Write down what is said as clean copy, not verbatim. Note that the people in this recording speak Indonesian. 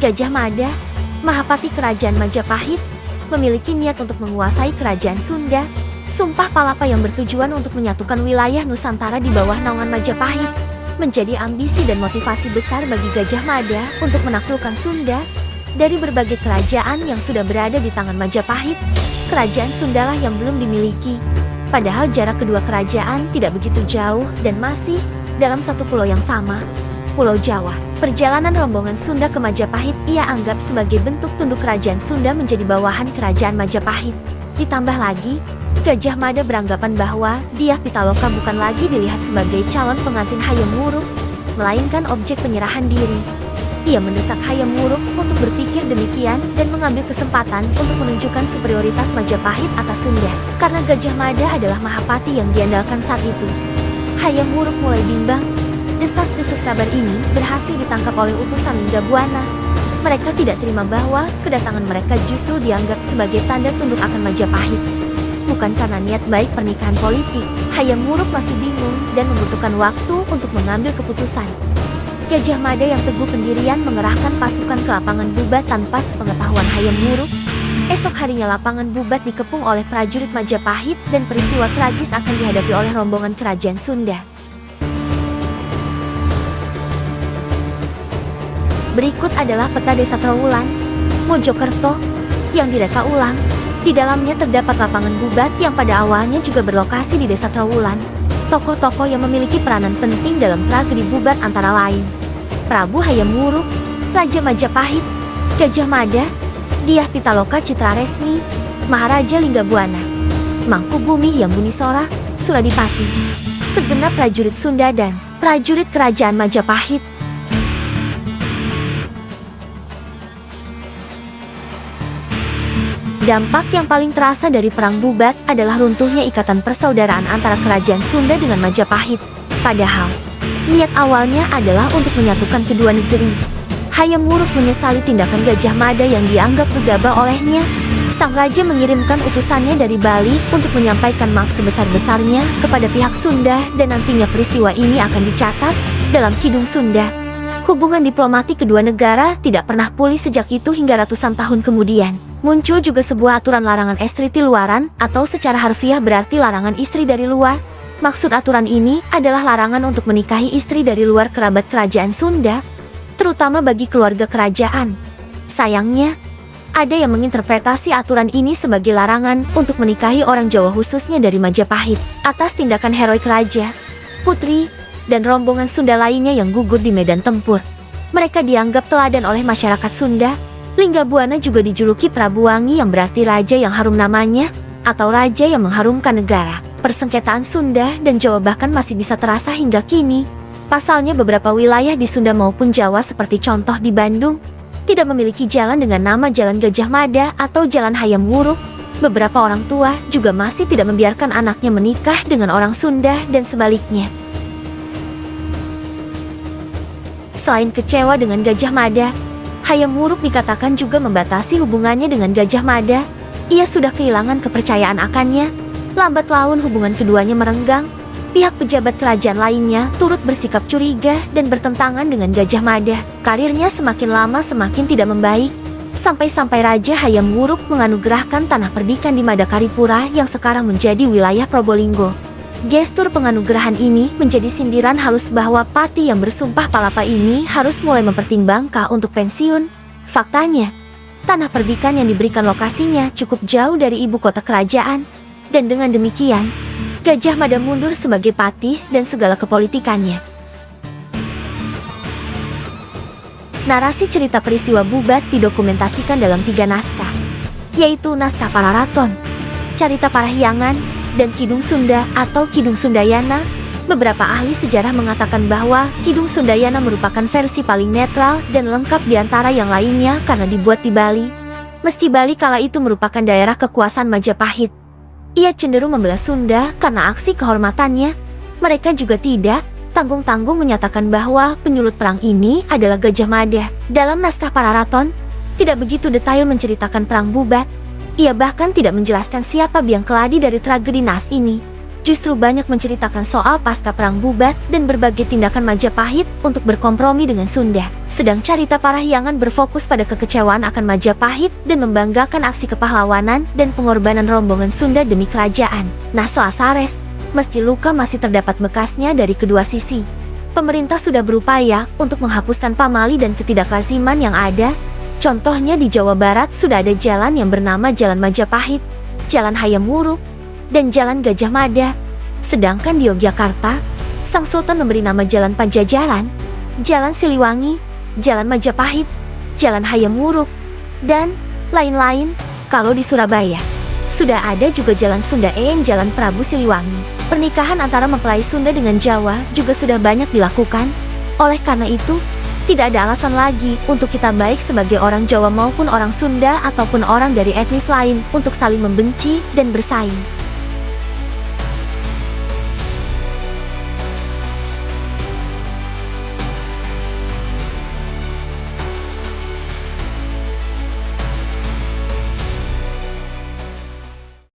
Gajah Mada, Mahapati Kerajaan Majapahit, memiliki niat untuk menguasai Kerajaan Sunda. Sumpah Palapa yang bertujuan untuk menyatukan wilayah Nusantara di bawah naungan Majapahit menjadi ambisi dan motivasi besar bagi Gajah Mada untuk menaklukkan Sunda. Dari berbagai kerajaan yang sudah berada di tangan Majapahit, Kerajaan Sundalah yang belum dimiliki. Padahal jarak kedua kerajaan tidak begitu jauh dan masih dalam satu pulau yang sama, Pulau Jawa. Perjalanan rombongan Sunda ke Majapahit ia anggap sebagai bentuk tunduk Kerajaan Sunda menjadi bawahan Kerajaan Majapahit. Ditambah lagi, Gajah Mada beranggapan bahwa Dyah Pitaloka bukan lagi dilihat sebagai calon pengantin Hayam Wuruk, melainkan objek penyerahan diri. Ia mendesak Hayam Wuruk untuk berpikir demikian dan mengambil kesempatan untuk menunjukkan superioritas Majapahit atas Sunda. Karena Gajah Mada adalah Mahapati yang diandalkan saat itu, Hayam Wuruk mulai bimbang. Desas-desus kabar ini berhasil ditangkap oleh utusan Linggabuana. Mereka tidak terima bahwa kedatangan mereka justru dianggap sebagai tanda tunduk akan Majapahit. Bukan karena niat baik pernikahan politik, Hayam Wuruk masih bingung dan membutuhkan waktu untuk mengambil keputusan. Gajah Mada yang teguh pendirian mengerahkan pasukan ke lapangan Bubat tanpa sepengetahuan Hayam Wuruk. Esok harinya lapangan Bubat dikepung oleh prajurit Majapahit dan peristiwa tragis akan dihadapi oleh rombongan Kerajaan Sunda. Berikut adalah peta Desa Trowulan, Mojokerto, yang direka ulang. Di dalamnya terdapat lapangan Bubat yang pada awalnya juga berlokasi di Desa Trowulan. Tokoh-tokoh yang memiliki peranan penting dalam tragedi Bubat antara lain Prabu Hayam Wuruk, Raja Majapahit, Gajah Mada, Dyah Pitaloka Citraresmi, Maharaja Linggabuana, Mangkubumi Yambunisora, Suladipati, segenap prajurit Sunda dan prajurit Kerajaan Majapahit. Dampak yang paling terasa dari Perang Bubat adalah runtuhnya ikatan persaudaraan antara Kerajaan Sunda dengan Majapahit. Padahal, niat awalnya adalah untuk menyatukan kedua negeri. Hayam Wuruk menyesali tindakan Gajah Mada yang dianggap gegabah olehnya. Sang raja mengirimkan utusannya dari Bali untuk menyampaikan maaf sebesar-besarnya kepada pihak Sunda dan nantinya peristiwa ini akan dicatat dalam Kidung Sunda. Hubungan diplomatik kedua negara tidak pernah pulih sejak itu hingga ratusan tahun kemudian. Muncul juga sebuah aturan larangan estriti luaran atau secara harfiah berarti larangan istri dari luar. Maksud aturan ini adalah larangan untuk menikahi istri dari luar kerabat Kerajaan Sunda, terutama bagi keluarga kerajaan. Sayangnya, ada yang menginterpretasi aturan ini sebagai larangan untuk menikahi orang Jawa khususnya dari Majapahit atas tindakan heroik raja, putri, dan rombongan Sunda lainnya yang gugur di medan tempur. Mereka dianggap teladan oleh masyarakat Sunda. Linggabuana juga dijuluki Prabu Wangi yang berarti raja yang harum namanya, atau raja yang mengharumkan negara. Persengketaan Sunda dan Jawa bahkan masih bisa terasa hingga kini. Pasalnya beberapa wilayah di Sunda maupun Jawa seperti contoh di Bandung, tidak memiliki jalan dengan nama Jalan Gajah Mada atau Jalan Hayam Wuruk. Beberapa orang tua juga masih tidak membiarkan anaknya menikah dengan orang Sunda dan sebaliknya. Selain kecewa dengan Gajah Mada, Hayam Wuruk dikatakan juga membatasi hubungannya dengan Gajah Mada. Ia sudah kehilangan kepercayaan akannya. Lambat laun hubungan keduanya merenggang. Pihak pejabat kerajaan lainnya turut bersikap curiga dan bertentangan dengan Gajah Mada. Karirnya semakin lama semakin tidak membaik. Sampai-sampai Raja Hayam Wuruk menganugerahkan tanah perdikan di Madakaripura yang sekarang menjadi wilayah Probolinggo. Gestur penganugerahan ini menjadi sindiran halus bahwa Pati yang bersumpah Palapa ini harus mulai mempertimbangkan untuk pensiun. Faktanya, tanah perdikan yang diberikan lokasinya cukup jauh dari ibu kota kerajaan. Dan dengan demikian, Gajah Mada mundur sebagai Pati dan segala kepolitikannya. Narasi cerita peristiwa Bubat didokumentasikan dalam 3 naskah, yaitu Naskah Pararaton, Carita Parahyangan, dan Kidung Sunda atau Kidung Sundayana. Beberapa ahli sejarah mengatakan bahwa Kidung Sundayana merupakan versi paling netral dan lengkap di antara yang lainnya karena dibuat di Bali. Meski Bali kala itu merupakan daerah kekuasaan Majapahit, ia cenderung membela Sunda karena aksi kehormatannya. Mereka juga tidak tanggung-tanggung menyatakan bahwa penyulut perang ini adalah Gajah Mada. Dalam Naskah Pararaton, tidak begitu detail menceritakan perang Bubat. Ia bahkan tidak menjelaskan siapa biang keladi dari tragedi naas ini. justru banyak menceritakan soal pasca Perang Bubat dan berbagai tindakan Majapahit untuk berkompromi dengan Sunda. Sedang Carita Parahyangan berfokus pada kekecewaan akan Majapahit dan membanggakan aksi kepahlawanan dan pengorbanan rombongan Sunda demi kerajaan. Nah, Selasares, meski luka masih terdapat bekasnya dari kedua sisi, pemerintah sudah berupaya untuk menghapuskan pamali dan ketidaklaziman yang ada. Contohnya di Jawa Barat sudah ada jalan yang bernama Jalan Majapahit, Jalan Hayam Wuruk, dan Jalan Gajah Mada. Sedangkan di Yogyakarta, Sang Sultan memberi nama Jalan Pajajaran, Jalan Siliwangi, Jalan Majapahit, Jalan Hayam Wuruk, dan lain-lain. Kalau di Surabaya, sudah ada juga Jalan Sunda Jalan Prabu Siliwangi. Pernikahan antara mempelai Sunda dengan Jawa juga sudah banyak dilakukan. Oleh karena itu, tidak ada alasan lagi untuk kita baik sebagai orang Jawa maupun orang Sunda ataupun orang dari etnis lain untuk saling membenci dan bersaing.